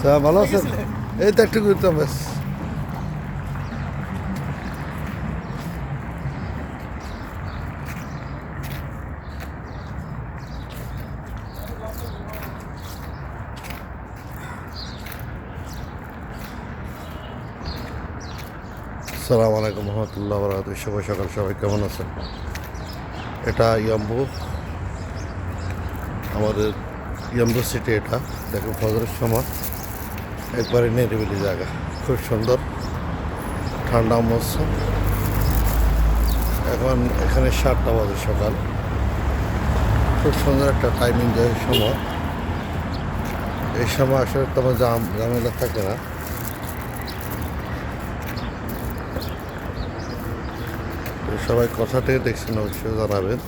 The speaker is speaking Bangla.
স্যার ভালো আছেন? এই তো একটু ঘুরতাম ব্যাস। আসসালামু আলাইকুম রহমতুল্লাহ বরকাতুহু। শুভ সকাল, সবাই কেমন আছেন? এটা ইয়াম্বু, আমাদের ইয়াম্বু সিটি। এটা দেখুন ফজরের সময় একবারে নিরিবিলি জায়গা, খুব সুন্দর ঠান্ডা মৌসুম। এখন এখানে 7টা বাজে সকাল, খুব সুন্দর একটা টাইম এনজয়ের সময়। এই সময় আসলে তেমন ঝামেলা থাকে না। তো সবাই কোথা থেকে দেখছেন অবশ্যই জানাবেন।